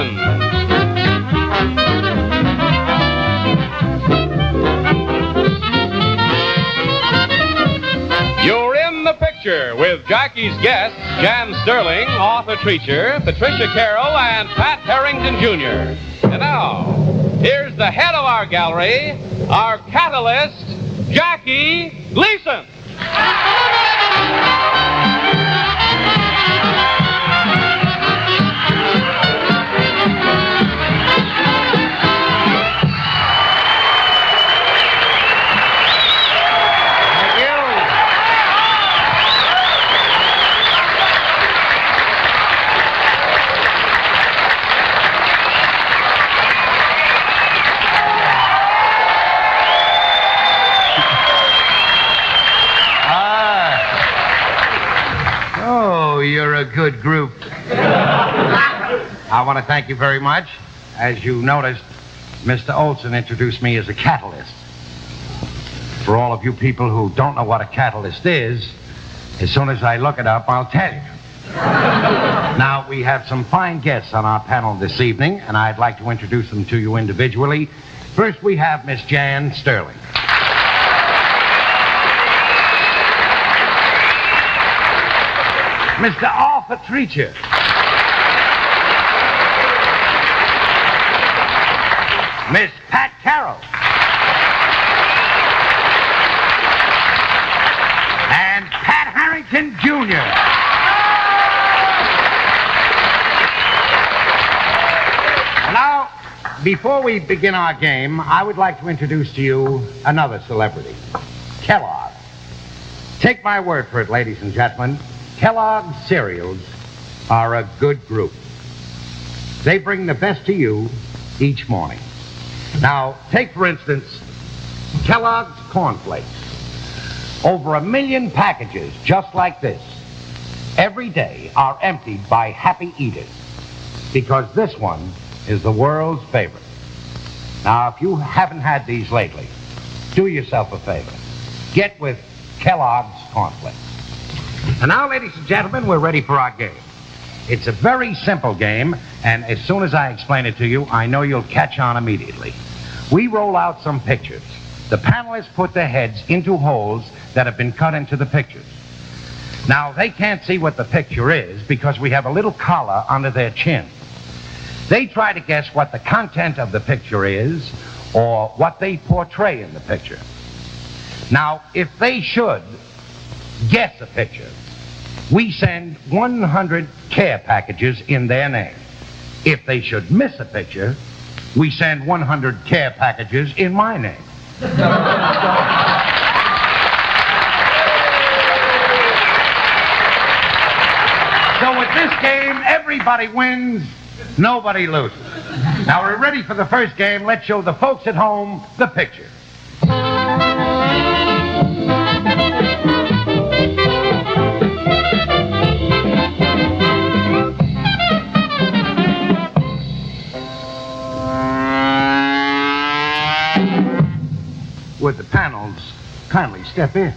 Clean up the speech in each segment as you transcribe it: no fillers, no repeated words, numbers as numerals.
Gleason. You're in the picture with Jackie's guests, Jan Sterling, Arthur Treacher, Patricia Carroll, and Pat Harrington Jr. And now, here's the head of our gallery, our catalyst, Jackie Gleason. You're a good group. I want to thank you very much. As you noticed, Mr. Olson introduced me as a catalyst. For all of you people who don't know what a catalyst is, as soon as I look it up, I'll tell you. Now, we have some fine guests on our panel this evening, and I'd like to introduce them to you individually. First, we have Miss Jan Sterling. Mr. Arthur Treacher. Miss Pat Carroll. And Pat Harrington Jr. And now, before we begin our game, I would like to introduce to you another celebrity, Kellogg. Take my word for it, ladies and gentlemen. Kellogg's cereals are a good group. They bring the best to you each morning. Now, take, for instance, Kellogg's cornflakes. Over 1 million packages just like this every day are emptied by happy eaters because this one is the world's favorite. Now, if you haven't had these lately, do yourself a favor. Get with Kellogg's cornflakes. And now, ladies and gentlemen, we're ready for our game. It's a very simple game, and as soon as I explain it to you, I know you'll catch on immediately. We roll out some pictures. The panelists put their heads into holes that have been cut into the pictures. Now, they can't see what the picture is because we have a little collar under their chin. They try to guess what the content of the picture is or what they portray in the picture. Now, if they should guess a picture, we send 100 care packages in their name. If they should miss a picture, we send 100 care packages in my name. So with this game, everybody wins, nobody loses. Now we're ready for the first game. Let's show the folks at home the picture. Would the panels kindly step in?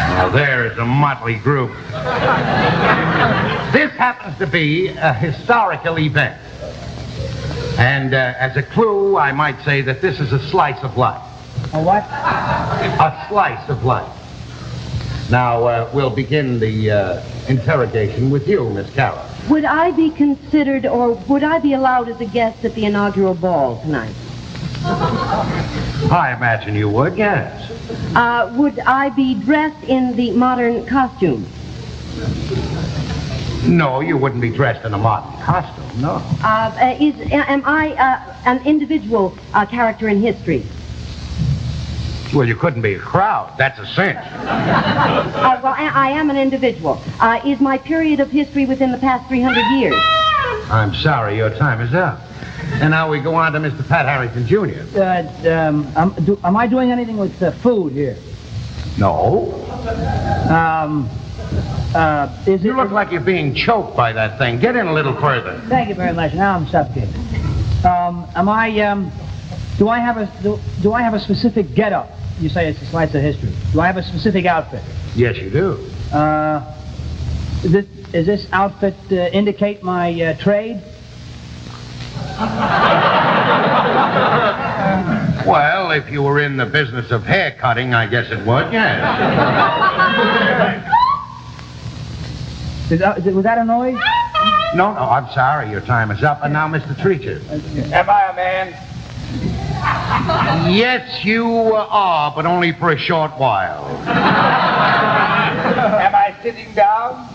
Now, there is a motley group. This happens to be a historical event. And as a clue, I might say that this is a slice of life. A what? A slice of life. Now, we'll begin the interrogation with you, Miss Carroll. Would I be considered, or would I be allowed as a guest at the inaugural ball tonight? I imagine you would, yes. Would I be dressed in the modern costume? No, you wouldn't be dressed in a modern costume, no. Am I an individual character in history? Well, you couldn't be a crowd. That's a cinch. Well, I am an individual. Is my period of history within the past 300 years? I'm sorry, your time is up. And now we go on to Mr. Pat Harrington Jr. Am I doing anything with food here? No. Is You look like you're being choked by that thing. Get in a little further. Thank you very much. Now I'm suffocated. Do I have a specific get-up? You say it's a slice of history. Do I have a specific outfit? Yes, you do. Is this outfit indicate my trade? Well, if you were in the business of hair cutting, I guess it would, yes. Was that a noise? No, I'm sorry. Your time is up. And now, Mr. Treacher. Am I a man? Yes, you are, but only for a short while. Am I sitting down?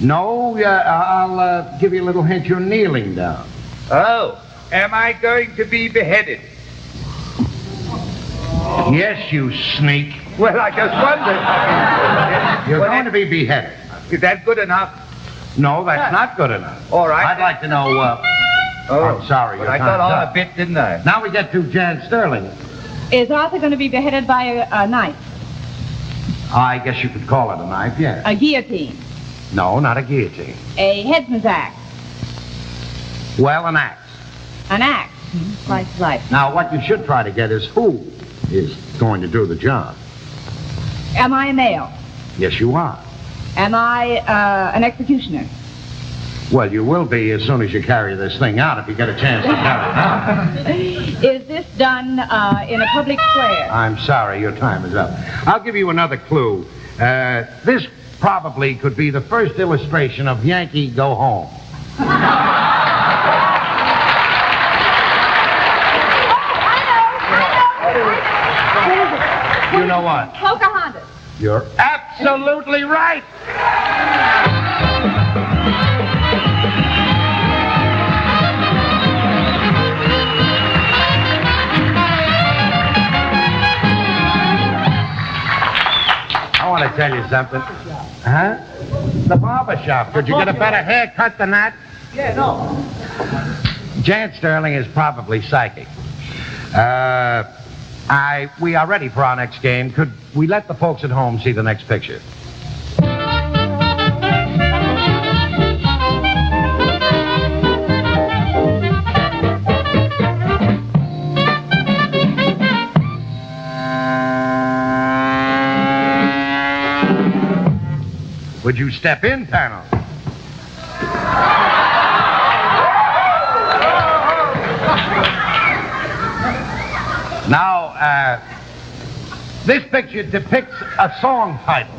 No, I'll give you a little hint. You're kneeling down. Oh. Am I going to be beheaded? Yes, you sneak. Well, I just wondered. You're going to be beheaded. Is that good enough? No, that's not good enough. All right. I'd like to know, I'm sorry. But your I got time's on up. a bit, didn't I? Now we get to Jan Sterling. Is Arthur going to be beheaded by a knife? I guess you could call it a knife, yes. A guillotine? No, not a guillotine. A headsman's axe? Well, an axe. An axe? Life. Now, what you should try to get is who is going to do the job. Am I a male? Yes, you are. Am I an executioner? Well, you will be as soon as you carry this thing out, if you get a chance to carry it out. Is this done in a public square? I'm sorry, your time is up. I'll give you another clue. This probably could be the first illustration of Yankee Go Home. You know what? Pocahontas. You're absolutely right. I want to tell you something. Huh? The barber shop. Could you get a better haircut than that? Yeah, no. Jan Sterling is probably psychic. We are ready for our next game. Could we let the folks at home see the next picture? Would you step in, panel? Now, this picture depicts a song title.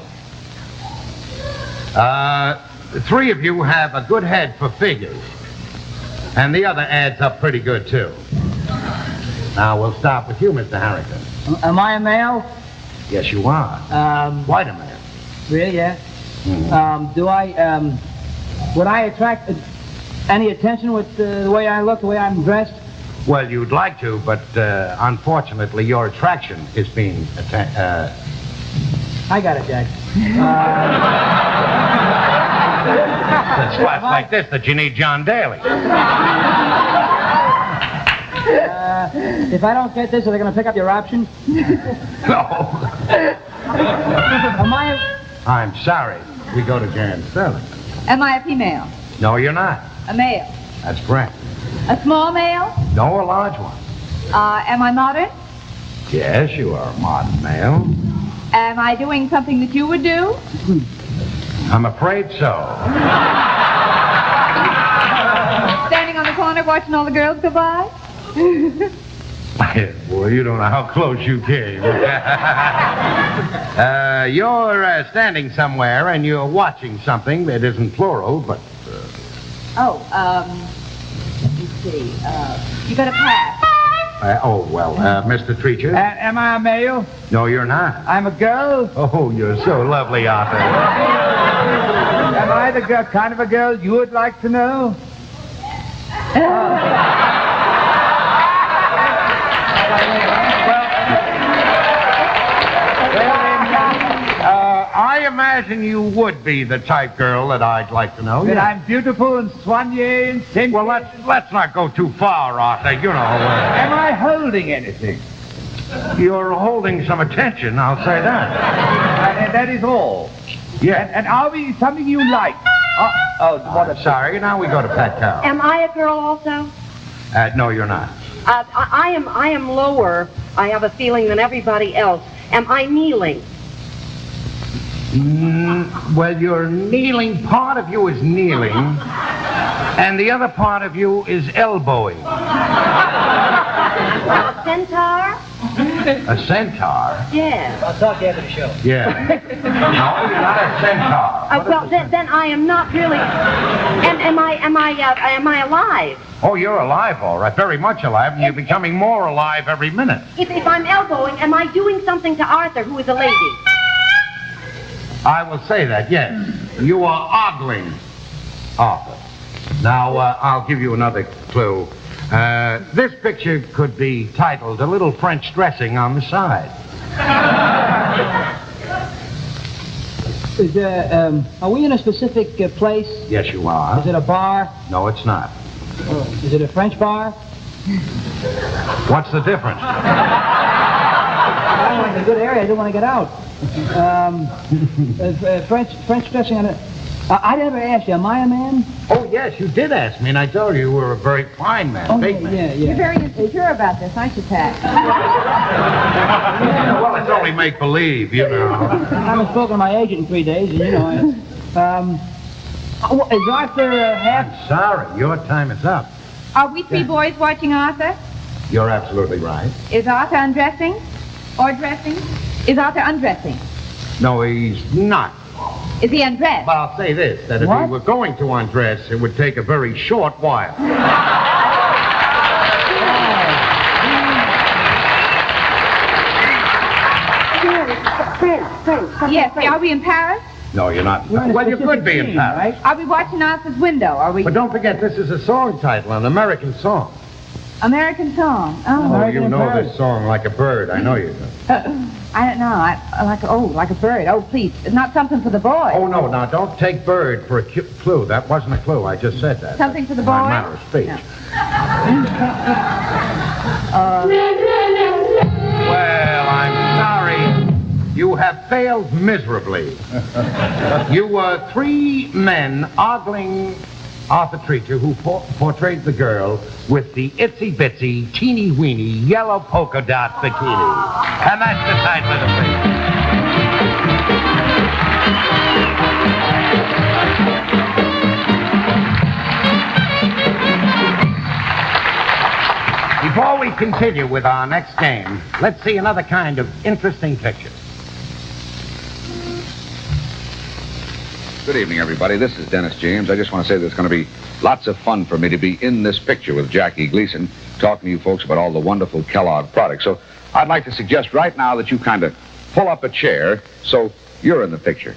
The three of you have a good head for figures. And the other adds up pretty good, too. Now, we'll start with you, Mr. Harrington. Am I a male? Yes, you are. Quite a man. Really, yeah. Mhm. Would I attract any attention with the way I look, the way I'm dressed? Well, you'd like to, but unfortunately, your attraction is being I got it, Jack. It's spots like this that you need John Daly. If I don't get this, are they going to pick up your option? No. Am I... I'm sorry. We go to Jan Sterling. Am I a female? No, you're not. A male? That's correct. A small male? No, a large one. Am I modern? Yes, you are a modern male. Am I doing something that you would do? I'm afraid so. Standing on the corner watching all the girls go by? Boy, you don't know how close you came. You're standing somewhere and you're watching something that isn't plural, but... Let me see. You got a pass. Mr. Treacher? Am I a male? No, you're not. I'm a girl? Oh, you're so lovely, Arthur. Am I the girl, kind of a girl you would like to know? I imagine you would be the type girl that I'd like to know. That Yeah. I'm beautiful and soigné and sensual. Well, let's not go too far, Arthur. You know. Am I holding anything? You're holding some attention, I'll say that. And that is all. Yeah. And are we something you like? Sorry, now we go to Pat Carroll. Am I a girl also? No, you're not. I am lower, I have a feeling, than everybody else. Am I kneeling? Well, your kneeling, part of you is kneeling, and the other part of you is elbowing. A centaur? A centaur? Yes. I'll talk to you after the show. Yeah. No, you're not a centaur. Well, then I am not really. Am I alive? Oh, you're alive, all right. Very much alive, and you're becoming more alive every minute. If I'm elbowing, am I doing something to Arthur, who is a lady? I will say that, yes. You are ogling Arthur. Now, I'll give you another clue. This picture could be titled A Little French Dressing on the Side. Are we in a specific place? Yes, you are. Is it a bar? No, it's not. Is it a French bar? What's the difference? I'm in a good area. I don't want to get out. French dressing on it. I never asked you, am I a man? Oh, yes, you did ask me, and I told you were a very fine man, big man. Yeah. You're very insecure about this, aren't you, Pat? Yeah, well, it's only make-believe, you know. I haven't spoken to my agent in 3 days, and you know, is Arthur half... I'm sorry, your time is up. Are we three boys watching Arthur? You're absolutely right. Is Arthur undressing? Or dressing? Is Arthur undressing? No, he's not. Is he undressed? But I'll say this, that if What? he were going to undress, it would take a very short while. Friends. Yes. Are we in Paris? No, you're not. We're in a Well, you could be in specific Paris. scene, right? Are we watching Arthur's window? Are we... But don't forget, this is a song title, an American song. American song. Oh, Oh, American you in know Paris. this song like a bird. I know you do. I don't know. Like a bird. Oh, please. Not something for the boy. Oh, no, now, don't take bird for a clue. That wasn't a clue. I just said that. Something for the My boy? manner of speech. No. Well, I'm sorry. You have failed miserably. You were three men ogling Arthur Treacher, who portrayed the girl with the itsy-bitsy, teeny-weeny, yellow polka dot bikini. And that's the title of the picture. Before we continue with our next game, let's see another kind of interesting picture. Good evening, everybody. This is Dennis James. I just want to say there's going to be lots of fun for me to be in this picture with Jackie Gleason, talking to you folks about all the wonderful Kellogg products. So I'd like to suggest right now that you kind of pull up a chair so you're in the picture.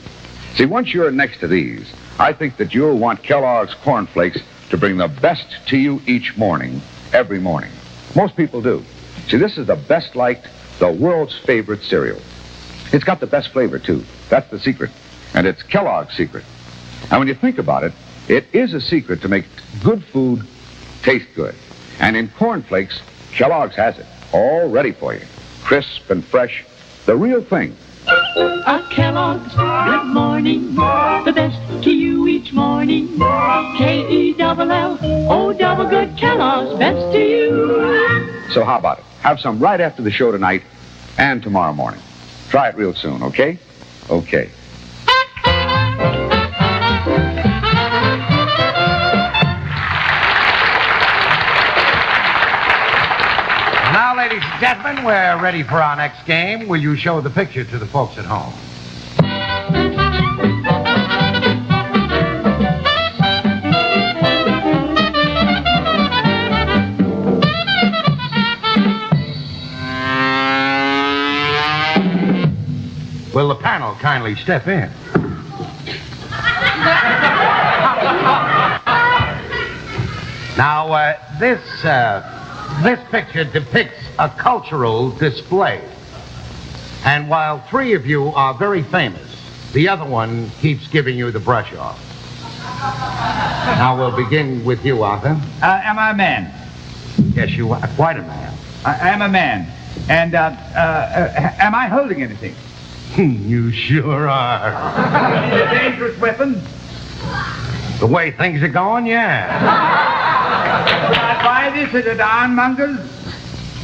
See, once you're next to these, I think that you'll want Kellogg's Corn Flakes to bring the best to you each morning, every morning. Most people do. See, this is the best liked, the world's favorite cereal. It's got the best flavor, too. That's the secret. And it's Kellogg's secret. And when you think about it, it is a secret to make good food taste good. And in Corn Flakes, Kellogg's has it, all ready for you. Crisp and fresh, the real thing. A Kellogg's Good Morning, the best to you each morning. Kello, double good Kellogg's, best to you. So how about it? Have some right after the show tonight and tomorrow morning. Try it real soon, okay? Okay. Now, ladies and gentlemen, we're ready for our next game. Will you show the picture to the folks at home? Will the panel kindly step in? Now, this picture depicts a cultural display. And while three of you are very famous, the other one keeps giving you the brush off. Now, we'll begin with you, Arthur. Am I a man? Yes, you are quite a man. I am a man. And am I holding anything? You sure are. A dangerous weapon? The way things are going, yeah. I buy this at an ironmonger's?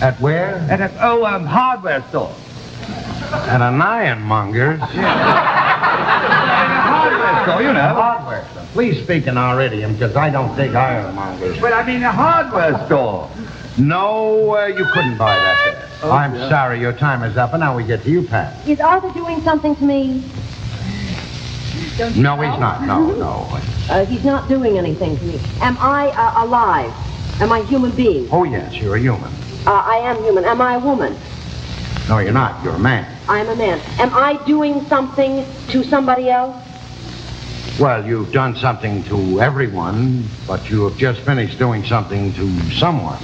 At where? At a hardware store. At an ironmonger's. store, you know. Hardware store. Please speak in our idiom, because I don't dig ironmongers. But I mean a hardware store. No, you couldn't buy that there. Oh, I'm yeah. sorry, your time is up, and now we get to you, Pat. Is Arthur doing something to me? No, he's not. No. He's not doing anything to me. Am I alive? Am I a human being? Oh, yes, you're a human. I am human. Am I a woman? No, you're not. You're a man. I am a man. Am I doing something to somebody else? Well, you've done something to everyone, but you have just finished doing something to someone.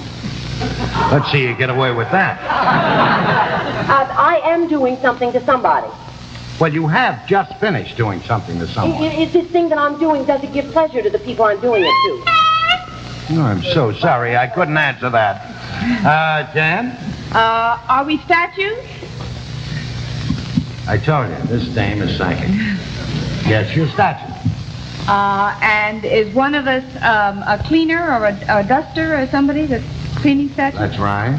Let's see you get away with that. I am doing something to somebody. Well, you have just finished doing something to someone. Is this thing that I'm doing, does it give pleasure to the people I'm doing it to? Oh, I'm so sorry. I couldn't answer that. Jan? Are we statues? I told you, this dame is psychic. Yes, you're statue. And is one of us a cleaner or a duster or somebody that's cleaning statues? That's right.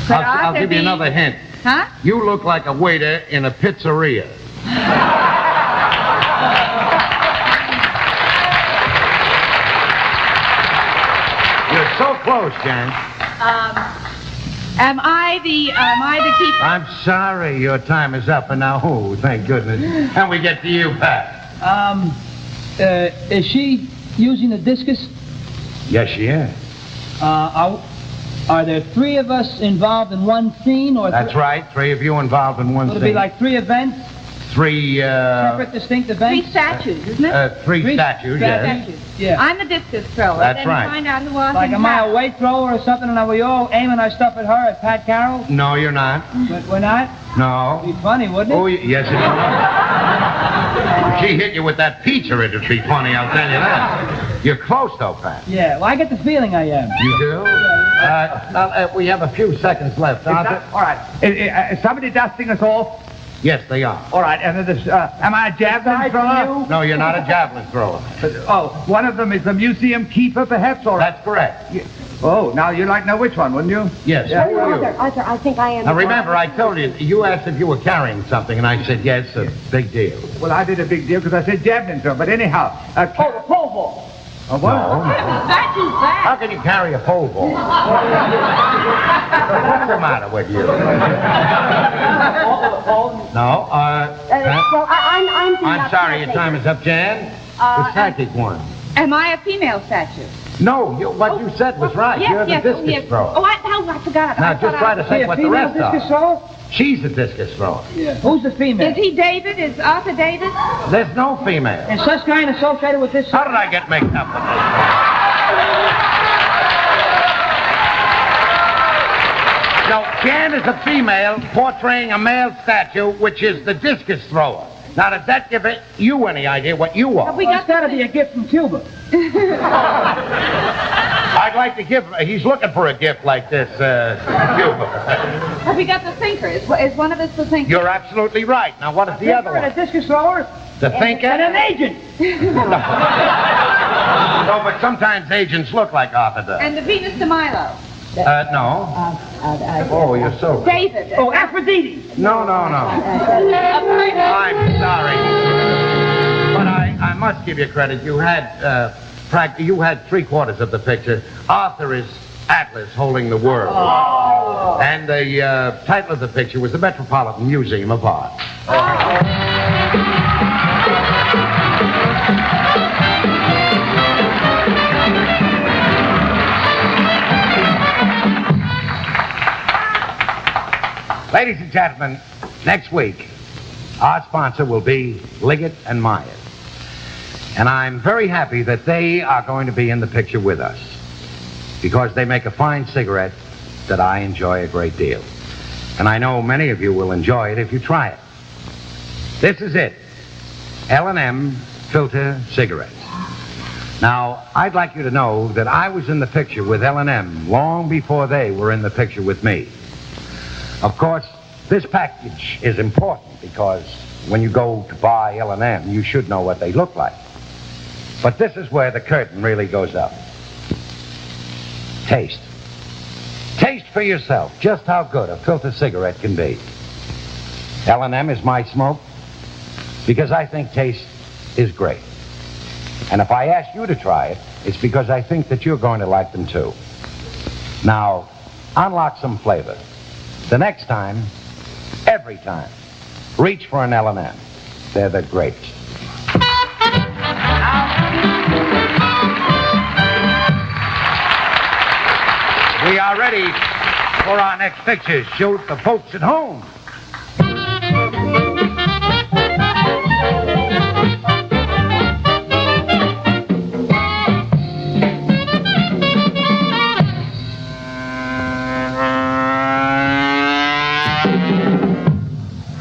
Could I'll Arthur give you be- another hint. Huh? You look like a waiter in a pizzeria. You're so close, Jan. Am I the keeper? I'm sorry, your time is up, and now, oh, thank goodness. And we get to you, Pat. Is she using the discus? Yes, she is. Are there three of us involved in one scene, or That's right. Three of you involved in one Would it scene. be like three events, Three, separate, distinct Three events? statues, isn't it? three statues, yes. Statues. Yeah. I'm the discus thrower. That's then right. Find out who else Like, in am I town. a weight thrower or something, and are we all aiming our stuff at her, at Pat Carroll? No, you're not. But we're not? No. It'd be funny, wouldn't it? Oh, yes, it would. If she hit you with that pizza, it'd be funny, I'll tell you that. You're close, though, Pat. Yeah, well, I get the feeling I am. You do? We have a few seconds left. Arthur? All right. Is somebody dusting us off? Yes, they are. All right. And am I a javelin thrower? No, you're not a javelin thrower. Oh, one of them is the museum keeper, perhaps? Or That's correct. Oh, now you'd like to know which one, wouldn't you? Yes. Yeah. Who are you? Arthur, I think I am. Now, remember, I told you, you asked if you were carrying something, and I said, yes, a big deal. Well, I did a big deal because I said javelin thrower. But anyhow, The pole ball. Oh, what? No. Statues back. How can you carry a pole ball? What's the matter with you? No, Well, I'm I'm sorry, your time is up, Jan. The psychic one. Am I a female statue? No, what you said was right. Yes, You're the yes, discus yes. thrower. Oh, I forgot. Now, I just thought try I- to think what the rest discus are. thrower? She's a discus thrower. Yeah. Who's the female? Is he David? Is Arthur David? There's no female. Is Susskind associated with this? How did I get mixed up with this? No, Jan is a female portraying a male statue, which is the discus thrower. Now, does that give you any idea what you are? We Well, got it's got to be a gift from Cuba. I'd like to give. He's looking for a gift like this, Cuba. Have we got the thinker? Is one of us the thinker? You're absolutely right. Now, what is the other And a one? discus thrower? The thinker? And an agent. No, but sometimes agents look like Arthur does. And the Venus de Milo. No. Oh, you're so. David. Oh, Aphrodite. No. I'm sorry. But I must give you credit. You had you had 3/4 of the picture. Arthur is Atlas holding the world. Oh. And the title of the picture was the Metropolitan Museum of Art. Ladies and gentlemen, next week, our sponsor will be Liggett and Myers. And I'm very happy that they are going to be in the picture with us because they make a fine cigarette that I enjoy a great deal. And I know many of you will enjoy it if you try it. This is it, L&M Filter Cigarettes. Now, I'd like you to know that I was in the picture with L&M long before they were in the picture with me. Of course, this package is important because when you go to buy L&M, you should know what they look like. But this is where the curtain really goes up. Taste. Taste for yourself just how good a filter cigarette can be. L&M is my smoke. because I think taste is great. And if I ask you to try it, it's because I think that you're going to like them too. Now, unlock some flavor. The next time, every time, reach for an L&M. They're the greatest. We are ready for our next picture. Show the folks at home.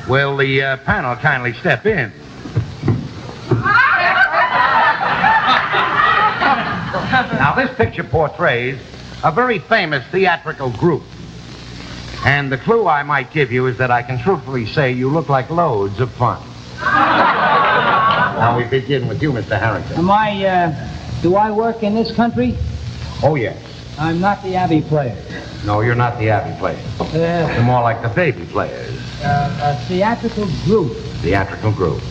Will the panel kindly step in? Now, this picture portrays a very famous theatrical group. And the clue I might give you is that I can truthfully say you look like loads of fun. Now we begin with you, Mr. Harrington. Do I work in this country? Oh, yes. I'm not the Abbey players. No, you're not the Abbey players. You're more like the baby players. A theatrical group. Theatrical group.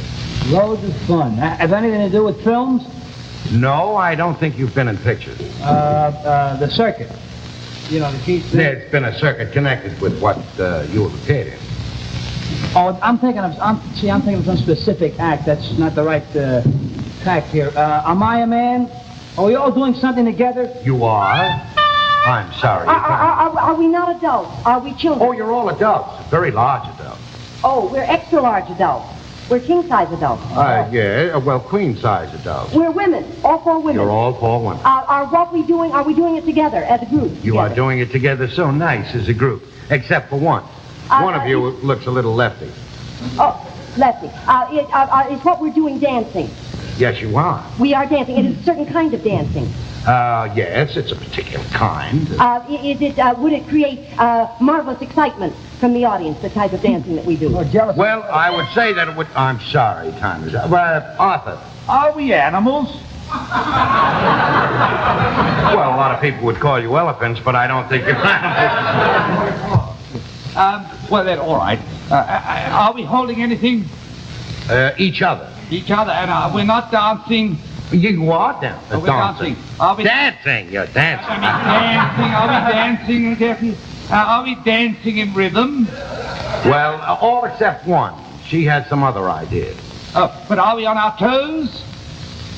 Loads of fun. Have anything to do with films? No, I don't think you've been in pictures. The circuit. You know, the key. There's been a circuit connected with what you have appeared in. Oh, I'm thinking of some specific act. That's not the right tack here. Am I a man? Are we all doing something together? You are? I'm sorry. Are we not adults? Are we children? Oh, you're all adults. Very large adults. Oh, we're extra large adults. We're king-size adults. Yeah, well, queen-size adults. We're women, all 4 women. You're all 4 women. Are we doing it together as a group? You are doing it together so nice as a group, except for one. One of you looks a little lefty. Oh, lefty. Is what we're doing dancing? Yes, you are. We are dancing. It is a certain kind of dancing. Yes, it's a particular kind. Would it create marvelous excitement from the audience, the type of dancing that we do? Oh, jealous. Well, I would say that it would... I'm sorry, time is up. Arthur. Are we animals? Well, a lot of people would call you elephants, but I don't think you're animals. Well, then, all right. Are we holding anything? Each other. Each other, and we're not dancing. You are dancing. We're dancing. Are we dancing? You're dancing. dancing? Are we dancing, Jeffy? Are we dancing in rhythm? Well, all except one. She has some other ideas. But are we on our toes?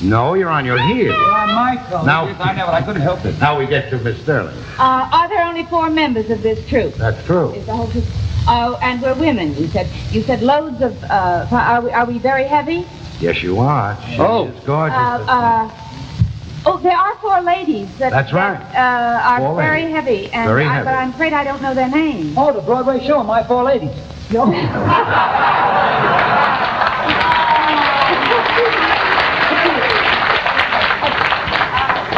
No, you're on your heels. You're on my toes. Now, Yes, I know, but I couldn't help it. Now we get to Miss Sterling. Are there only 4 members of this troupe? That's true. Is the whole troupe? Oh, and we're women. You said loads of. Are we very heavy? Yes, you are. She is gorgeous. There are 4 ladies That's right. that are 4 very ladies. heavy, and Very heavy. but I'm afraid I don't know their names. Oh, the Broadway show, My 4 Ladies.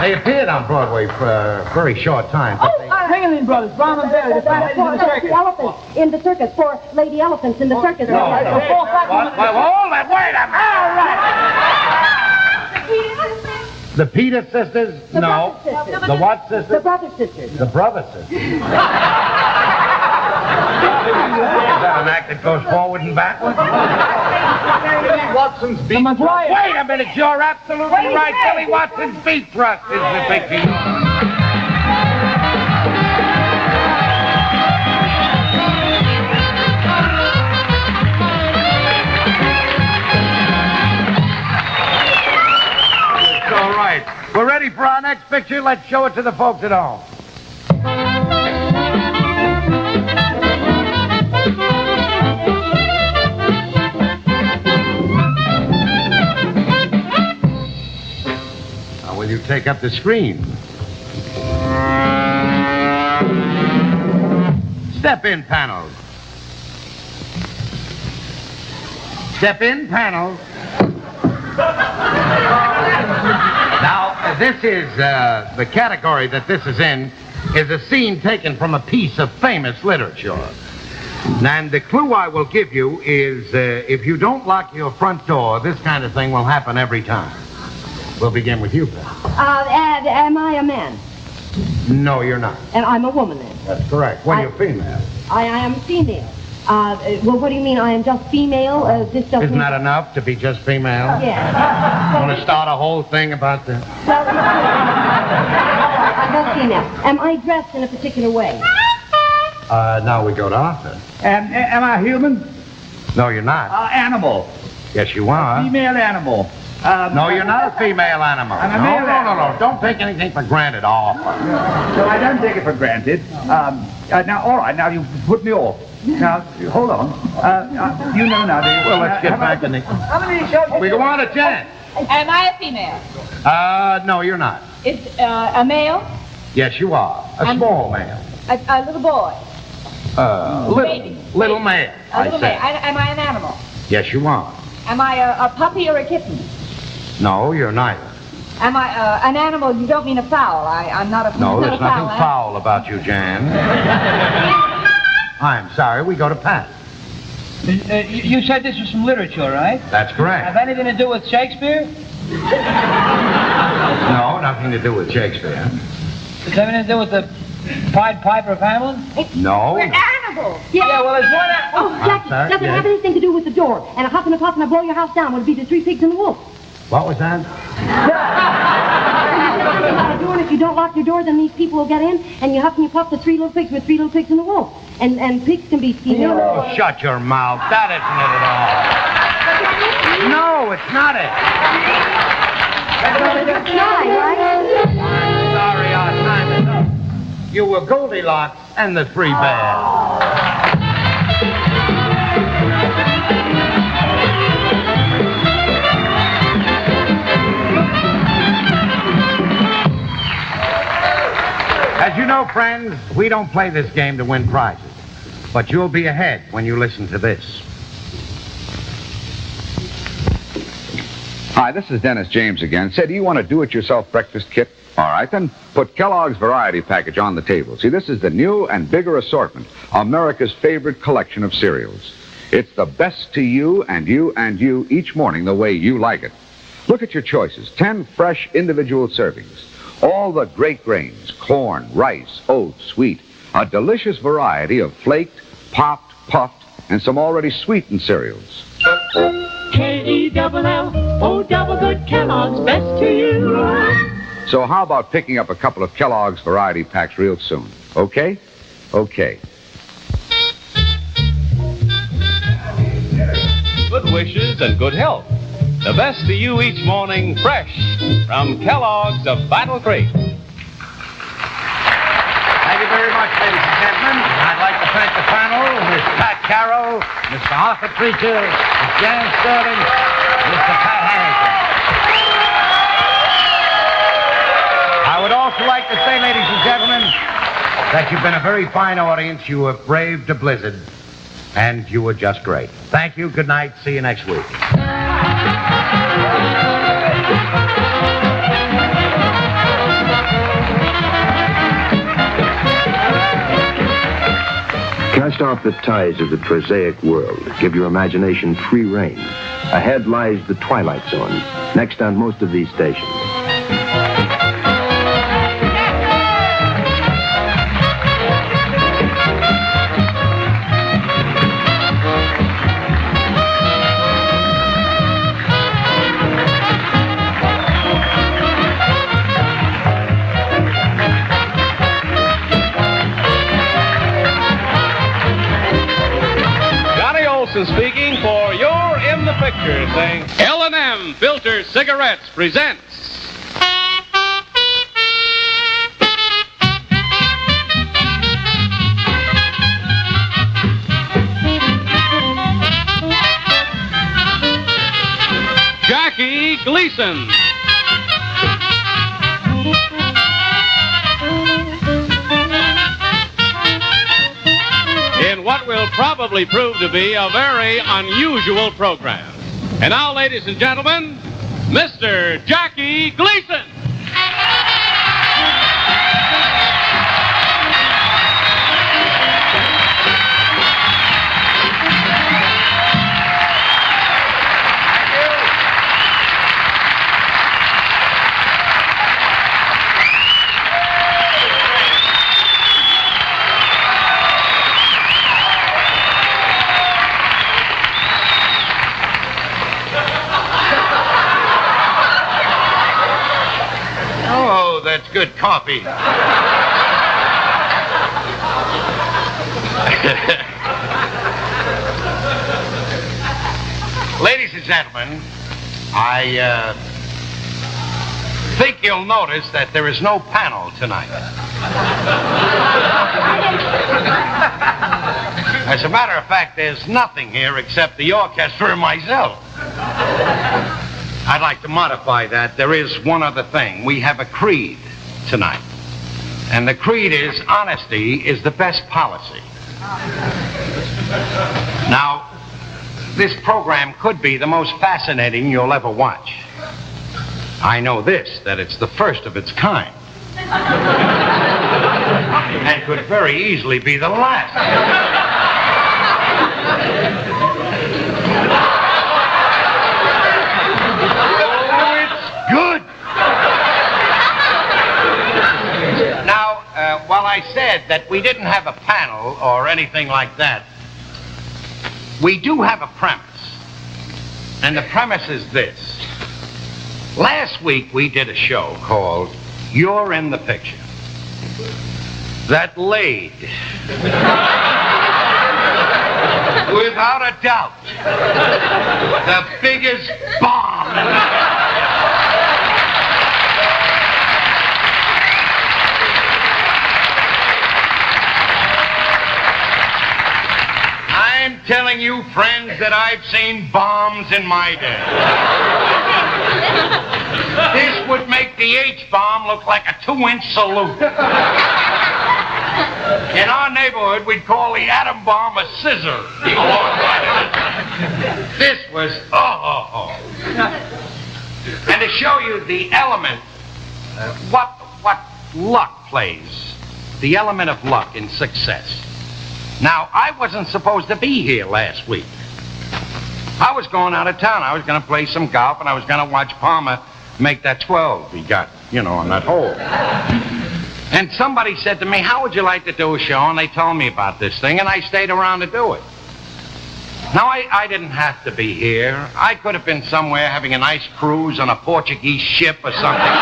They appeared on Broadway for a very short time. But they... Ringling Brothers, Brown and Bailey, the 4 ladies in the circus. The elephants in the circus. 4 lady elephants in the circus. No, hold it. Wait a minute. All right. The Peter sisters? The No. Brother sisters. The what sisters? The brother sisters. The brother sisters. Is that an act that goes forward and backward? Watson's beef thrust. Wait a minute, you're absolutely right. Billy Watson's beef thrust is the big deal. It's all right. We're ready for our next picture. Let's show it to the folks at home. Will you take up the screen? Step in, panels. Step in, panels. Now, this is, the category that this is in is a scene taken from a piece of famous literature. And the clue I will give you is, if you don't lock your front door, this kind of thing will happen every time. We'll begin with you, Pat. Am I a man? No, you're not. And I'm a woman then. That's correct. Well, you're female. I am a female. Well, what do you mean? I am just female? This doesn't... Isn't that enough to be just female? Yeah. Want to start a whole thing about the... Well, I'm just female. Am I dressed in a particular way? Now we go to Arthur. Am I human? No, you're not. Animal. Yes, you are. Female animal. No, you're not a female animal. I'm a male animal. No. Don't take anything for granted, Arthur. No, I don't take it for granted. Now, all right, now you put me off. Now, hold on. You know now, do you? Well, let's get back to the... How many shows? We go on to Jen. Am I a female? No, you're not. Is a male? Yes, you are. A small male. A little boy? Little male, A little I said. male. Am I an animal? Yes, you are. Am I a puppy or a kitten? No, you're neither. Am I an animal? You don't mean a fowl. I'm not a No, not there's a fowl, nothing foul about you, Jan. I'm sorry, we go to Pat. You said this was from literature, right? That's Have correct. anything to do with Shakespeare? No, nothing to do with Shakespeare. Does it have anything to do with the Pied Piper of Hamelin? No. Animals. Yeah, well, there's one... Oh, Jackie, sorry, does it yes. have anything to do with the door? And a huff and a puff and a blow your house down would it be the three pigs and the wolf? What was that? About a door, and if you don't lock your door, then these people will get in, and you huff and you puff the three little pigs with three little pigs and a wolf. And pigs can be female. Oh, shut your mouth. That isn't it at all. No, it's not it. Try, right? I'm sorry, our time is up. You were Goldilocks and the Three Bears. As you know, friends, we don't play this game to win prizes. But you'll be ahead when you listen to this. Hi, this is Dennis James again. Say, do you want a do-it-yourself breakfast kit? All right, then put Kellogg's Variety Package on the table. See, this is the new and bigger assortment, America's favorite collection of cereals. It's the best to you and you and you each morning the way you like it. Look at your choices, 10 fresh individual servings. All the great grains, corn, rice, oats, wheat, a delicious variety of flaked, popped, puffed, and some already sweetened cereals. K-E-double-L, double good Kellogg's, best to you. So how about picking up a couple of Kellogg's Variety Packs real soon? Okay? Okay. Good wishes and good health. The best to you each morning, fresh from Kellogg's of Battle Creek. Thank you very much, ladies and gentlemen. I'd like to thank the panel, Miss Pat Carroll, Mr. Arthur Preacher, Miss Jan Sterling, Mr. Pat Harrington. I would also like to say, ladies and gentlemen, that you've been a very fine audience. You have braved a blizzard, and you were just great. Thank you. Good night. See you next week. Cast off the ties of the prosaic world. Give your imagination free rein. Ahead lies the Twilight Zone, next on most of these stations. Speaking for You're in the Picture, saying L&M Filter Cigarettes presents Jackie Gleason. In what will probably prove to be a very unusual program. And now, ladies and gentlemen, Mr. Jackie Gleason. Oh, that's good coffee. Ladies and gentlemen, I think you'll notice that there is no panel tonight. As a matter of fact, there's nothing here except the orchestra and myself. I'd like to modify that. There is one other thing. We have a creed tonight. And the creed is honesty is the best policy. Now, this program could be the most fascinating you'll ever watch. I know this, that it's the first of its kind. And could very easily be the last. Oh, it's good. Now, while I said that we didn't have a panel or anything like that, we do have a premise. And the premise is this. Last week we did a show called You're in the Picture. That laid, without a doubt, the biggest bomb. I'm telling you, friends, that I've seen bombs in my day. This would make the H-bomb look like a 2-inch salute. In our neighborhood, we'd call the atom bomb a scissor. This was, And to show you the element, what luck plays, the element of luck in success. Now, I wasn't supposed to be here last week. I was going out of town. I was going to play some golf, and I was going to watch Palmer make that 12 he got, on that hole. And somebody said to me, how would you like to do a show? And they told me about this thing, and I stayed around to do it. Now, I didn't have to be here. I could have been somewhere having a nice cruise on a Portuguese ship or something.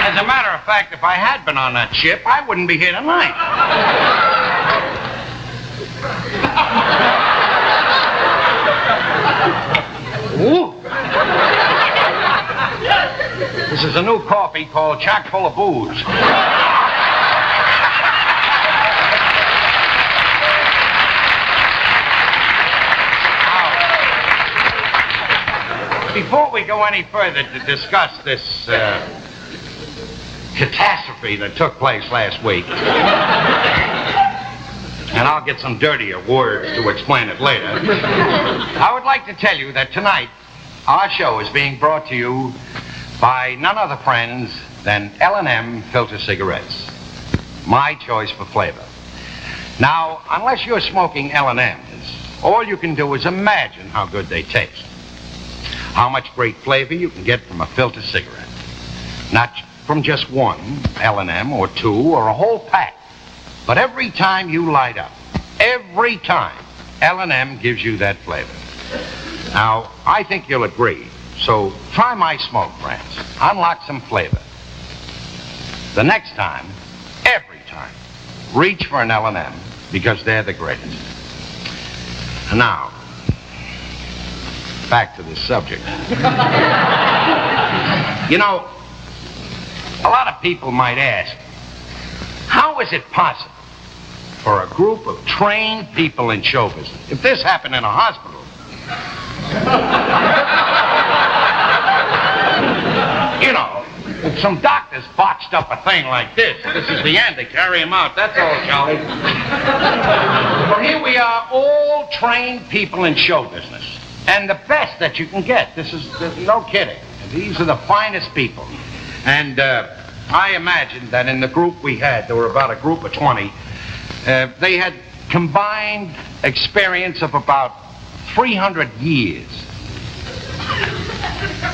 As a matter of fact, if I had been on that ship, I wouldn't be here tonight. Ooh. This is a new coffee called Chock full of booze. Now, before we go any further to discuss this catastrophe that took place last week, and I'll get some dirtier words to explain it later, I would like to tell you that tonight our show is being brought to you by none other friends than L&M Filter Cigarettes. My choice for flavor. Now, unless you're smoking L&Ms, all you can do is imagine how good they taste. How much great flavor you can get from a filter cigarette. Not from just one L&M or two or a whole pack. But every time you light up, every time, L&M gives you that flavor. Now, I think you'll agree. So try my smoke, friends. Unlock some flavor. The next time, every time, reach for an L&M because they're the greatest. Now, back to the subject. A lot of people might ask, how is it possible for a group of trained people in show business, if this happened in a hospital, if some doctors botched up a thing like this is the end, they carry him out, that's all, Charlie. Well, here we are, all trained people in show business, and the best that you can get. This is, no kidding, these are the finest people. And I imagine that in the group we had, there were about a group of 20, they had combined experience of about 300 years.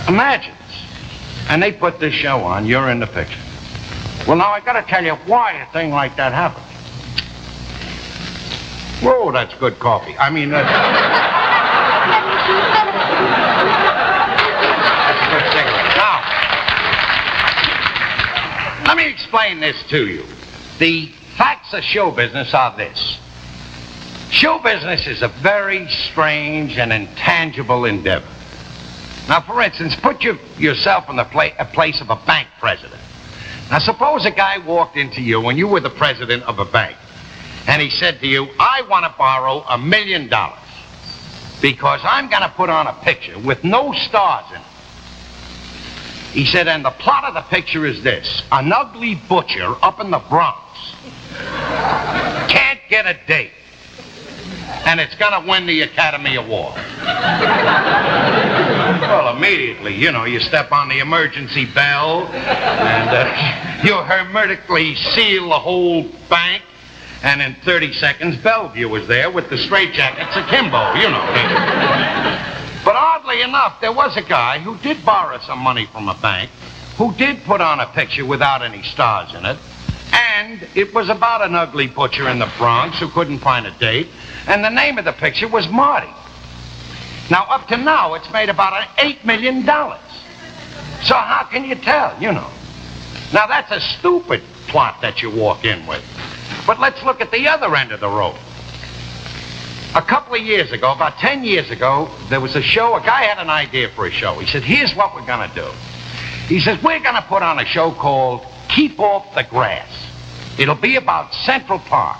Imagine this. And they put this show on, You're in the Picture. Well, now I got to tell you why a thing like that happened. Whoa, that's good coffee. I mean, That's a good cigarette. Now, let me explain this to you. The facts of show business are this. Show business is a very strange and intangible endeavor. Now, for instance, put yourself in the place of a bank president. Now, suppose a guy walked into you and you were the president of a bank, and he said to you, I want to borrow $1 million because I'm going to put on a picture with no stars in it. He said, and the plot of the picture is this: an ugly butcher up in the Bronx can't get a date, and it's going to win the Academy Award. Well, immediately, you step on the emergency bell, and you hermetically seal the whole bank, and in 30 seconds, Bellevue was there with the straitjackets akimbo, But oddly enough, there was a guy who did borrow some money from a bank, who did put on a picture without any stars in it, and it was about an ugly butcher in the Bronx who couldn't find a date, and the name of the picture was Marty. Now, up to now, it's made about $8 million. So how can you tell, Now, that's a stupid plot that you walk in with. But let's look at the other end of the road. A couple of years ago, about 10 years ago, there was a show. A guy had an idea for a show. He said, here's what we're going to do. He says, we're going to put on a show called Keep Off the Grass. It'll be about Central Park.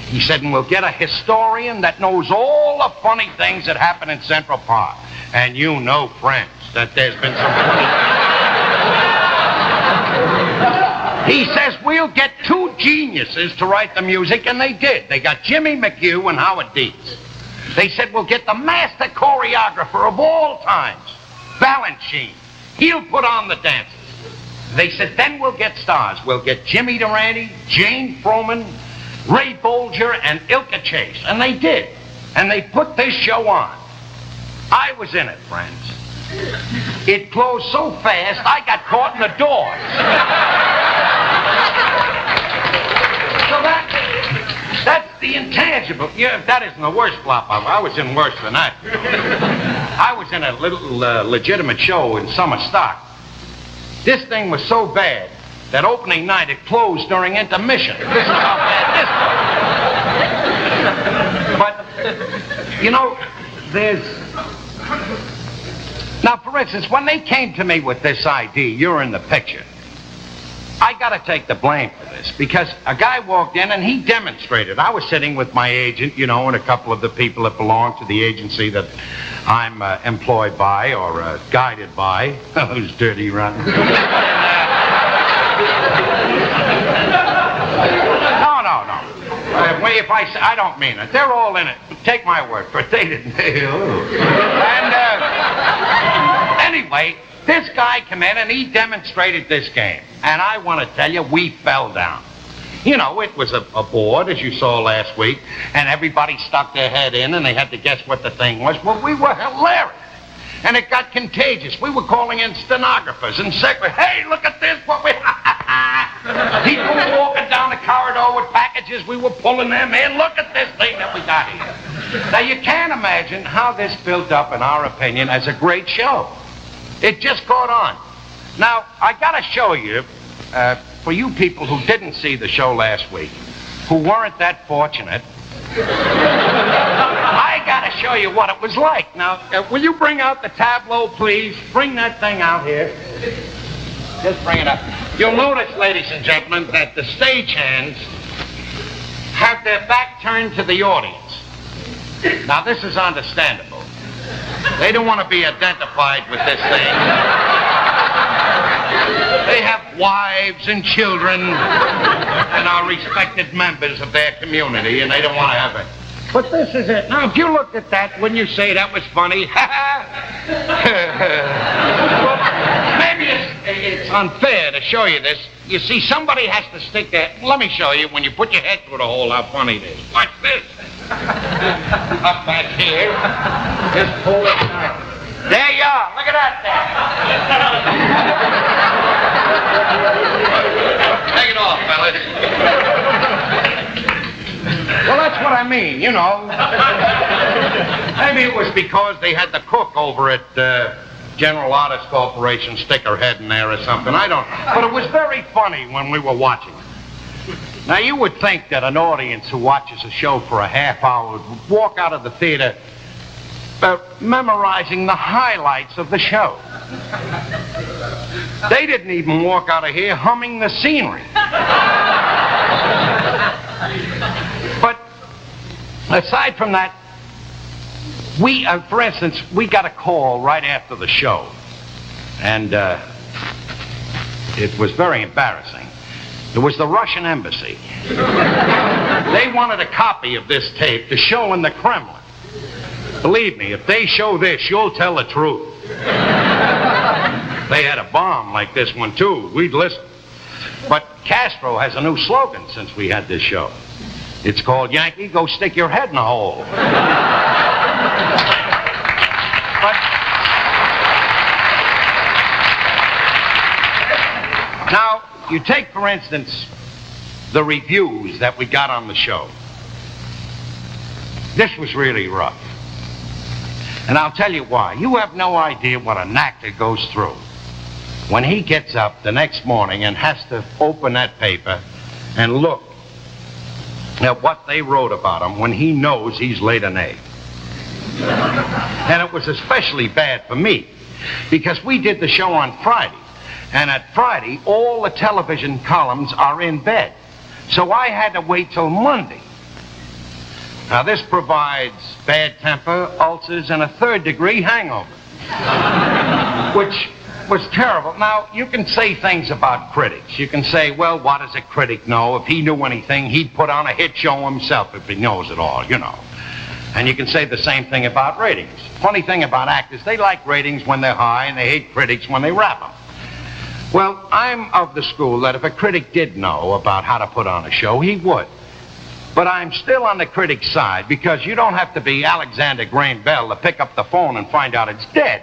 He said, and we'll get a historian that knows all the funny things that happen in Central Park. And you know, friends, that there's been some funny... He says, we'll get two geniuses to write the music, and they did. They got Jimmy McHugh and Howard Dietz. They said, we'll get the master choreographer of all times, Balanchine. He'll put on the dances. They said, then we'll get stars. We'll get Jimmy Durante, Jane Froman, Ray Bolger, and Ilka Chase. And they did. And they put this show on. I was in it, friends. It closed so fast, I got caught in the doors. So that's the intangible. Yeah, that isn't the worst flop. I was in worse than that. I was in a little legitimate show in summer stock. This thing was so bad that opening night it closed during intermission. This is how bad this was. But, there's... Now, for instance, when they came to me with this idea, you're in the picture, I got to take the blame for this, because a guy walked in and he demonstrated. I was sitting with my agent, and a couple of the people that belong to the agency that I'm employed by or guided by. Who's dirty, Ron? No. If I say, I don't mean it. They're all in it. Take my word for it. They didn't. And anyway, this guy came in and he demonstrated this game. And I want to tell you, we fell down. It was a board, as you saw last week, and everybody stuck their head in and they had to guess what the thing was. Well, we were hilarious. And it got contagious. We were calling in stenographers and secretaries. Hey, look at this, what we... People were walking down the corridor with packages. We were pulling them in. Look at this thing that we got here. Now, you can't imagine how this built up, in our opinion, as a great show. It just caught on. Now, I got to show you, for you people who didn't see the show last week, who weren't that fortunate, I got to show you what it was like. Now, will you bring out the tableau, please? Bring that thing out here. Just bring it up. You'll notice, ladies and gentlemen, that the stagehands have their back turned to the audience. Now, this is understandable. They don't want to be identified with this thing. They have wives and children and are respected members of their community, and they don't want to have it. But this is it. Now, if you looked at that, wouldn't you say that was funny? Well, maybe it's unfair to show you this. You see, somebody has to stick their... Let me show you, when you put your head through the hole, how funny it is. Watch this. Up back here. Just pull it down. There you are. Look at that there. Take it off, fellas. Well, that's what I mean, Maybe it was because they had the cook over at General Artists Corporation stick her head in there or something. I don't know. But it was very funny when we were watching it. Now, you would think that an audience who watches a show for a half hour would walk out of the theater memorizing the highlights of the show. They didn't even walk out of here humming the scenery. But aside from that, for instance, we got a call right after the show, and it was very embarrassing. It was the Russian embassy. They wanted a copy of this tape to show in the Kremlin. Believe me, if they show this, you'll tell the truth. They had a bomb like this one, too. We'd listen. But Castro has a new slogan since we had this show. It's called, Yankee, go stick your head in a hole. But now, you take, for instance, the reviews that we got on the show. This was really rough. And I'll tell you why. You have no idea what an actor goes through when he gets up the next morning and has to open that paper and look at what they wrote about him when he knows he's laid an egg. And it was especially bad for me because we did the show on Friday. And at Friday, all the television columns are in bed. So I had to wait till Monday. Now, this provides bad temper, ulcers, and a third-degree hangover, which was terrible. Now, you can say things about critics. You can say, well, what does a critic know? If he knew anything, he'd put on a hit show himself if he knows it all, you know. And you can say the same thing about ratings. Funny thing about actors, they like ratings when they're high, and they hate critics when they rap them. Well, I'm of the school that if a critic did know about how to put on a show, he would. But I'm still on the critic's side because you don't have to be Alexander Graham Bell to pick up the phone and find out it's dead.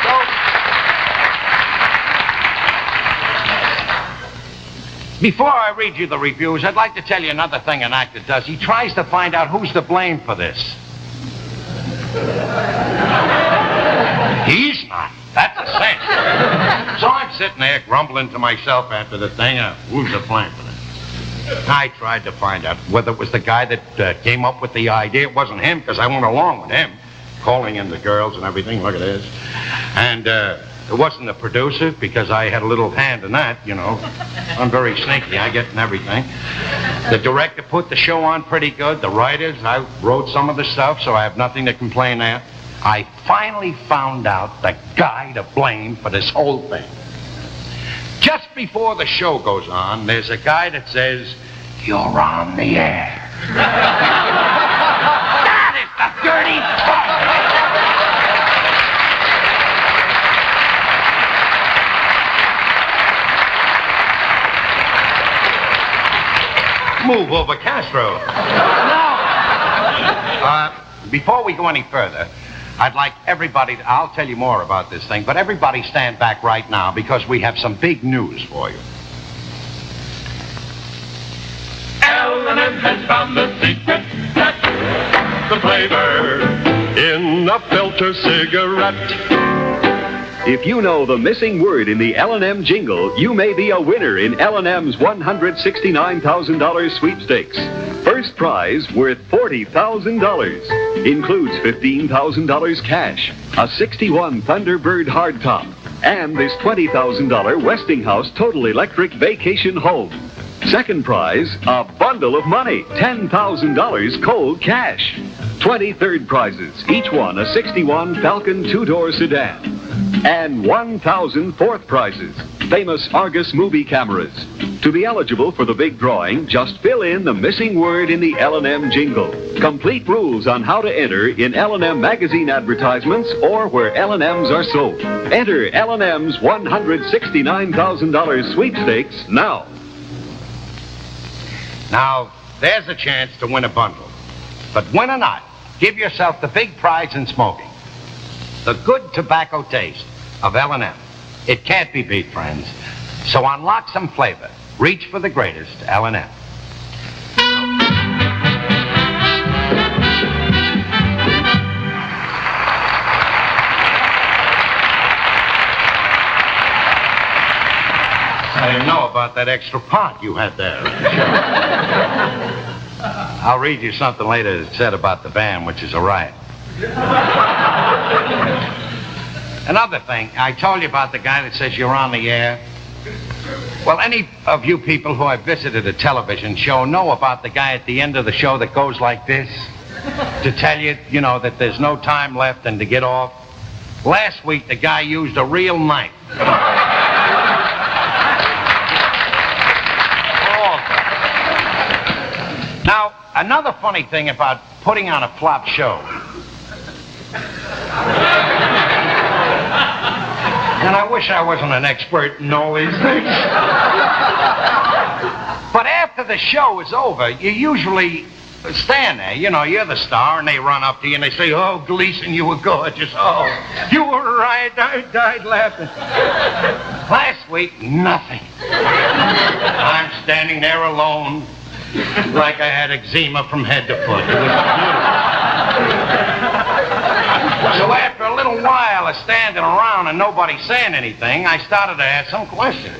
So, before I read you the reviews, I'd like to tell you another thing an actor does. He tries to find out who's to blame for this. He's not. That's a cinch. So I'm sitting there grumbling to myself after the thing. Who's to blame for this? I tried to find out whether it was the guy that came up with the idea. It wasn't him because I went along with him, calling in the girls and everything. Look at this. And it wasn't the producer because I had a little hand in that, you know. I'm very sneaky. I get in everything. The director put the show on pretty good. The writers, I wrote some of the stuff, so I have nothing to complain at. I finally found out the guy to blame for this whole thing. Just before the show goes on, there's a guy that says, "You're on the air." That is the dirty part. Move over, Castro. Now, before we go any further, I'd like everybody to, I'll tell you more about this thing, but everybody stand back right now because we have some big news for you. L&M has found the secret, that's the flavor in a filter cigarette. If you know the missing word in the L&M jingle, you may be a winner in L&M's $169,000 sweepstakes. First prize worth $40,000. Includes $15,000 cash, a '61 Thunderbird hardtop, and this $20,000 Westinghouse Total Electric Vacation Home. Second prize, a bundle of money, $10,000 cold cash. 20 third prizes, each one a '61 Falcon two-door sedan. And 1,000 fourth prizes, famous Argus movie cameras. To be eligible for the big drawing, just fill in the missing word in the L&M jingle. Complete rules on how to enter in L&M magazine advertisements or where L&Ms are sold. Enter L&M's $169,000 sweepstakes now. Now, there's a chance to win a bundle. But win or not, give yourself the big prize in smoking. The good tobacco taste of L&M. It can't be beat, friends. So unlock some flavor Reach for the greatest, L&M. I didn't know about that extra part you had there. I'll read you something later that said about the band, which is a riot. Another thing, I told you about the guy that says you're on the air. Well, any of you people who have visited a television show know about the guy at the end of the show that goes like this to tell you, that there's no time left and to get off. Last week, the guy used a real knife. Now, another funny thing about putting on a flop show. And I wish I wasn't an expert in all these things. But after the show is over, you usually stand there. You're the star, and they run up to you and they say, "Oh, Gleason, you were gorgeous. Oh, you were right. I died laughing." Last week, nothing. I'm standing there alone, like I had eczema from head to foot. It was beautiful. So after a little while of standing around and nobody saying anything, I started to ask some questions.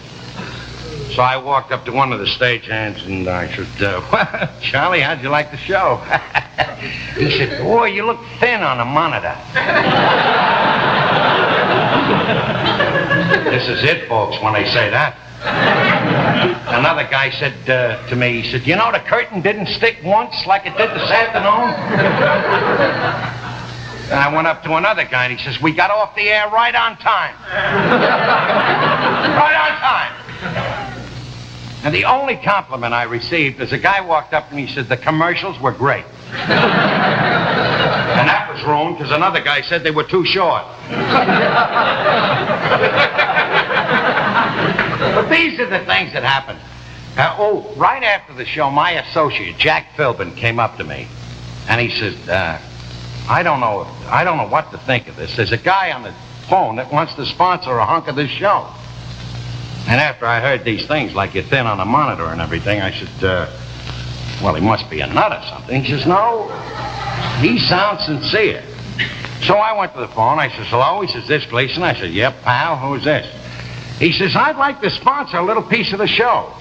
So I walked up to one of the stagehands and I said, "Well, Charlie, how'd you like the show?" He said, "Boy, you look thin on the monitor." This is it, folks, when they say that. Another guy said to me, he said, "The curtain didn't stick once like it did this afternoon?" And I went up to another guy and he says, "We got off the air right on time." Right on time. And the only compliment I received is a guy walked up and he said, "The commercials were great." And that was ruined because another guy said they were too short. But these are the things that happened. Right after the show, my associate, Jack Philbin, came up to me. And he said, I don't know what to think of this. There's a guy on the phone that wants to sponsor a hunk of this show. And after I heard these things, like you're thin on a monitor and everything, I said, well, he must be a nut or something. He says, "No, he sounds sincere." So I went to the phone. I says, "Hello?" He says, "This Gleason?" I said, "Yep, pal, who's this?" He says, "I'd like to sponsor a little piece of the show."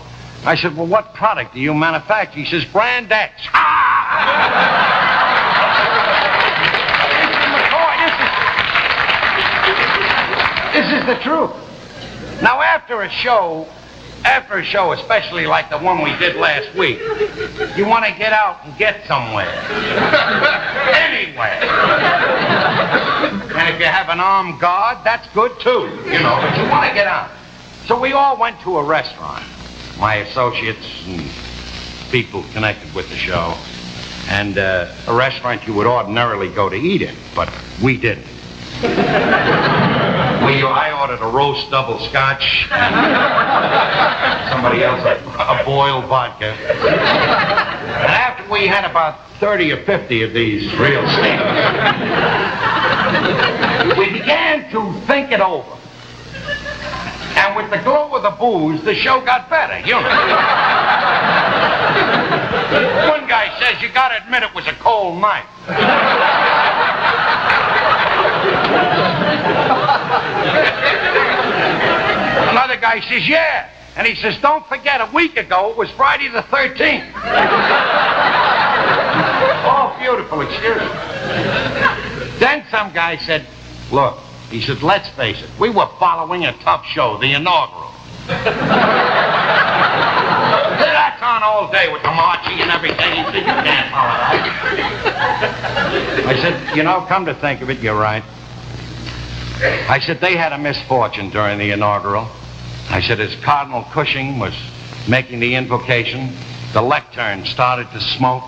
I said, "Well, what product do you manufacture?" He says, "Brand X." This is the truth. Now, after a show, especially like the one we did last week, you want to get out and get somewhere. Anywhere. And if you have an armed guard, that's good too, but you want to get out. So we all went to a restaurant, my associates and people connected with the show, and a restaurant you would ordinarily go to eat in, but we didn't. I ordered a roast double scotch, somebody else a boiled vodka. And after we had about 30 or 50 of these real steamers, we began to think it over. And with the glow of the booze, the show got better, One guy says, "You gotta admit it was a cold night." Another guy says, "Yeah." And he says, "Don't forget, a week ago it was Friday the 13th. Oh, beautiful excuse. Then some guy said, "Look," he said, "let's face it, we were following a tough show, the inaugural." That's on all day with the marching and everything. He said, "You can't follow that." I said, "Come to think of it, you're right." I said, "They had a misfortune during the inaugural." I said, as Cardinal Cushing was making the invocation, the lectern started to smoke.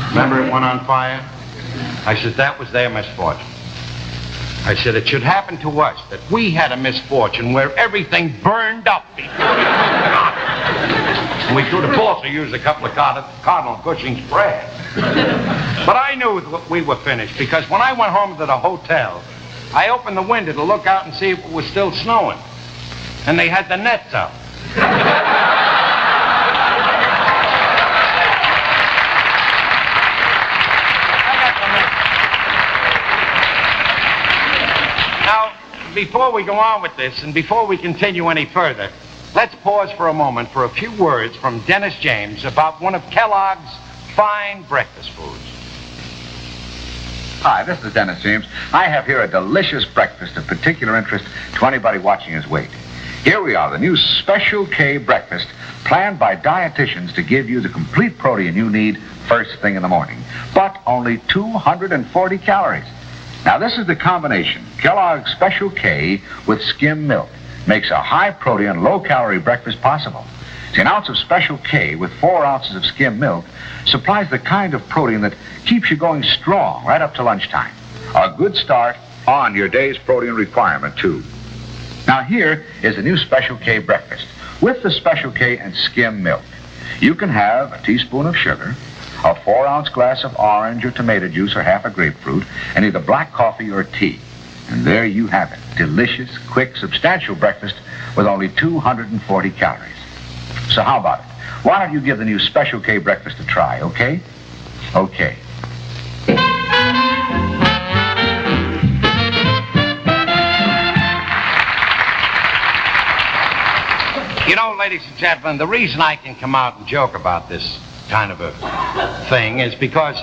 Remember it went on fire? I said, that was their misfortune. I said, it should happen to us that we had a misfortune where everything burned up. And we could have also used a couple of Cardinal Cushing's prayers. But I knew we were finished because when I went home to the hotel, I opened the window to look out and see if it was still snowing. And they had the nets up. before we go on with this, and before we continue any further, let's pause for a moment for a few words from Dennis James about one of Kellogg's fine breakfast foods. Hi, this is Dennis James. I have here a delicious breakfast of particular interest to anybody watching his weight. Here we are, the new Special K breakfast planned by dietitians to give you the complete protein you need first thing in the morning, but only 240 calories. Now, this is the combination. Kellogg's Special K with skim milk makes a high-protein, low-calorie breakfast possible. See, an ounce of Special K with 4 ounces of skim milk supplies the kind of protein that keeps you going strong right up to lunchtime. A good start on your day's protein requirement, too. Now, here is the new Special K breakfast with the Special K and skim milk. You can have a teaspoon of sugar, a 4-ounce glass of orange or tomato juice or half a grapefruit, and either black coffee or tea. And there you have it. Delicious, quick, substantial breakfast with only 240 calories. So how about it? Why don't you give the new Special K breakfast a try, okay? Okay. You know, ladies and gentlemen, the reason I can come out and joke about this kind of a thing is because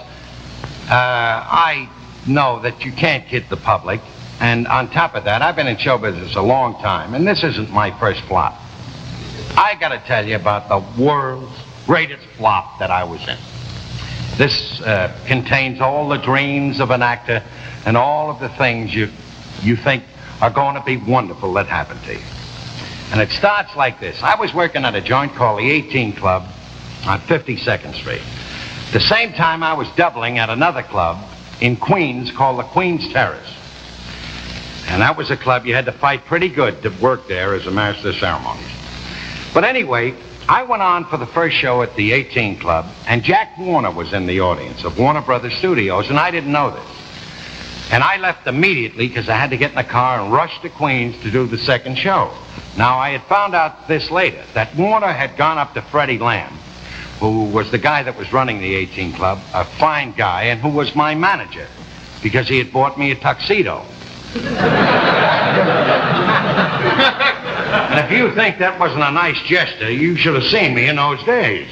I know that you can't kid the public. And on top of that, I've been in show business a long time, and this isn't my first flop. I got to tell you about the world's greatest flop that I was in. This contains all the dreams of an actor and all of the things you think are going to be wonderful that happen to you. And it starts like this. I was working at a joint called the 18 Club on 52nd Street. The same time I was doubling at another club in Queens called the Queens Terrace. And that was a club you had to fight pretty good to work there as a master of ceremonies. But anyway, I went on for the first show at the 18 Club, and Jack Warner was in the audience of Warner Brothers Studios, and I didn't know this. And I left immediately because I had to get in the car and rush to Queens to do the second show. Now, I had found out this later, that Warner had gone up to Freddie Lamb, who was the guy that was running the 18 Club, a fine guy, and who was my manager, because he had bought me a tuxedo. And if you think that wasn't a nice gesture, you should have seen me in those days.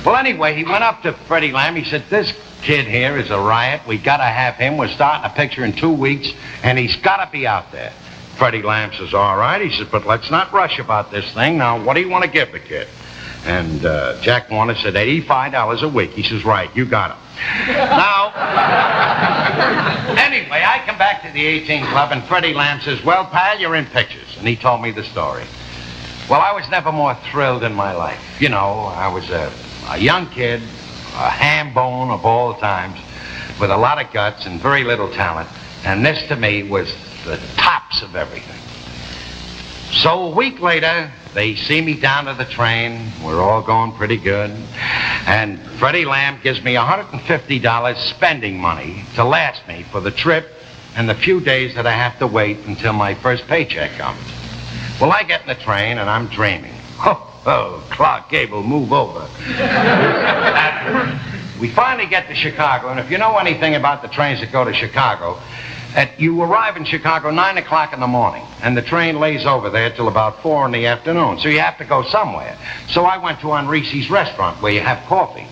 Well, anyway, he went up to Freddie Lamb. He said, this kid here is a riot. We got to have him. We're starting a picture in 2 weeks, and he's got to be out there. Freddie Lamb says, all right. He says, but let's not rush about this thing. Now, what do you want to give the kid? And Jack Warner said, $85 a week. He says, right, you got him. Now, anyway, I come back to the 18 Club, and Freddie Lamb says, well, pal, you're in pictures. And he told me the story. Well, I was never more thrilled in my life. You know, I was a young kid, a ham bone of all times, with a lot of guts and very little talent. And this, to me, was the tops of everything. So a week later, they see me down to the train. We're all going pretty good. And Freddie Lamb gives me $150 spending money to last me for the trip and the few days that I have to wait until my first paycheck comes. Well, I get in the train, and I'm dreaming. Oh, Clark Gable, move over. We finally get to Chicago, and if you know anything about the trains that go to Chicago, you arrive in Chicago 9 o'clock in the morning, and the train lays over there till about 4 in the afternoon, so you have to go somewhere. So I went to Enrique's restaurant where you have coffee,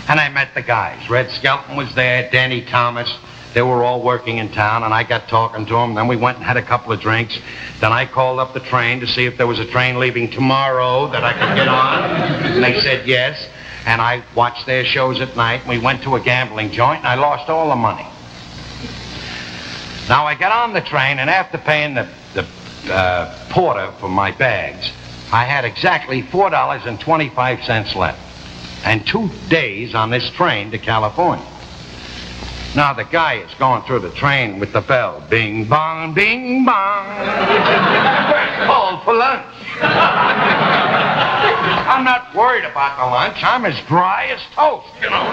and I met the guys. Red Skelton was there, Danny Thomas. They were all working in town, and I got talking to them. Then we went and had a couple of drinks. Then I called up the train to see if there was a train leaving tomorrow that I could get on, and they said yes. And I watched their shows at night. We went to a gambling joint, and I lost all the money. Now, I got on the train, and after paying the porter for my bags, I had exactly $4.25 left, and 2 days on this train to California. Now, the guy is going through the train with the bell. Bing, bong, bing, bong. First call for lunch. I'm not worried about the lunch. I'm as dry as toast, you know.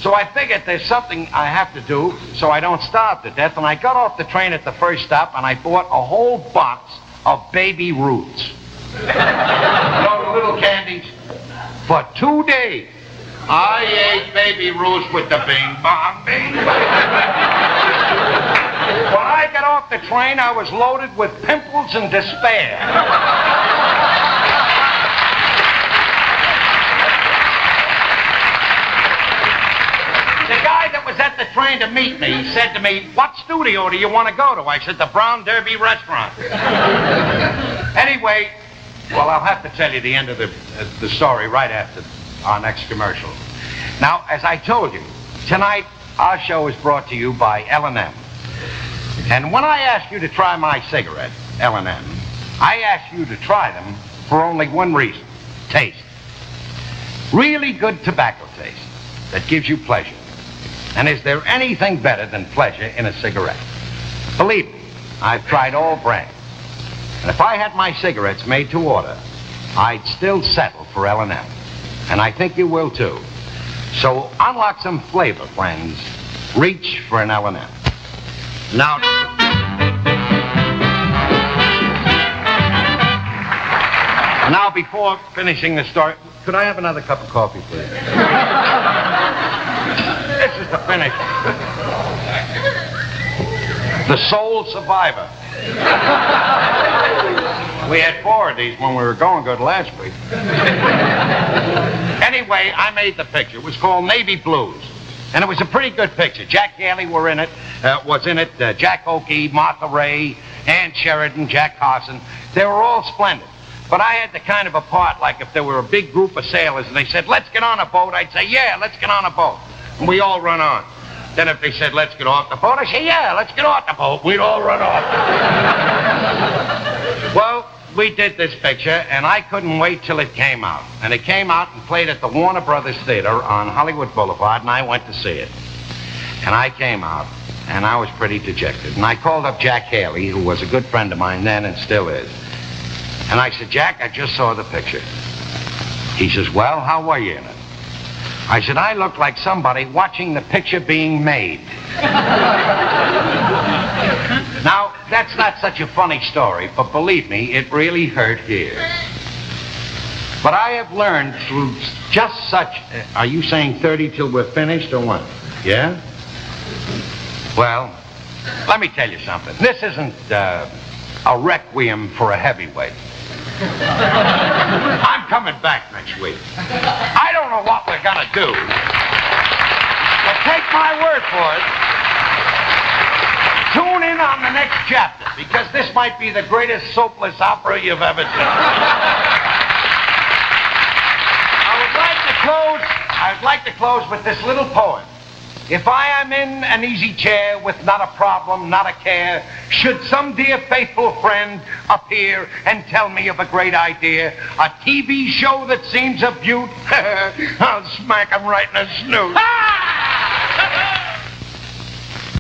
So I figured there's something I have to do so I don't starve to death. And I got off the train at the first stop, and I bought a whole box of Baby Roots. You know, the little candies? For 2 days. I ate Baby Ruths with the bing bong bing bong. When I got off the train, I was loaded with pimples and despair. The guy that was at the train to meet me said to me, "What studio do you want to go to?" I said, "The Brown Derby Restaurant." Anyway, well, I'll have to tell you the end of the story right after our next commercial. Now, as I told you, tonight our show is brought to you by L&M. And when I asked you to try my cigarette, L&M, I asked you to try them for only one reason: taste. Really good tobacco taste that gives you pleasure. And is there anything better than pleasure in a cigarette? Believe me, I've tried all brands. And if I had my cigarettes made to order, I'd still settle for L&M. And I think you will too. So unlock some flavor, friends. Reach for an L&M. Now before finishing the story, could I have another cup of coffee, please? This is the finish. The Sole Survivor. We had 4 of these when we were going good last week. Anyway, I made the picture. It was called Navy Blues. And it was a pretty good picture. Jack Haley was in it. Jack Oakey, Martha Ray, Ann Sheridan, Jack Carson. They were all splendid. But I had the kind of a part like if there were a big group of sailors and they said, "Let's get on a boat," I'd say, "Yeah, let's get on a boat." And we all run on. Then if they said, "Let's get off the boat," I'd say, "Yeah, let's get off the boat." We'd all run off. Well, we did this picture, and I couldn't wait till it came out. And it came out and played at the Warner Brothers Theater on Hollywood Boulevard, and I went to see it. And I came out, and I was pretty dejected. And I called up Jack Haley, who was a good friend of mine then and still is. And I said, "Jack, I just saw the picture." He says, "Well, how were you in it?" I said, "I looked like somebody watching the picture being made." Now, that's not such a funny story, but believe me, it really hurt here. But I have learned through just such... are you saying 30 till we're finished or what? Yeah? Well, let me tell you something. This isn't a requiem for a heavyweight. I'm coming back next week. I don't know what we're going to do. But take my word for it. Tune in on the next chapter, because this might be the greatest soapless opera you've ever seen. I'd like to close with this little poem. If I am in an easy chair with not a problem, not a care, should some dear faithful friend appear and tell me of a great idea, a TV show that seems a beaut, I'll smack him right in the snoot.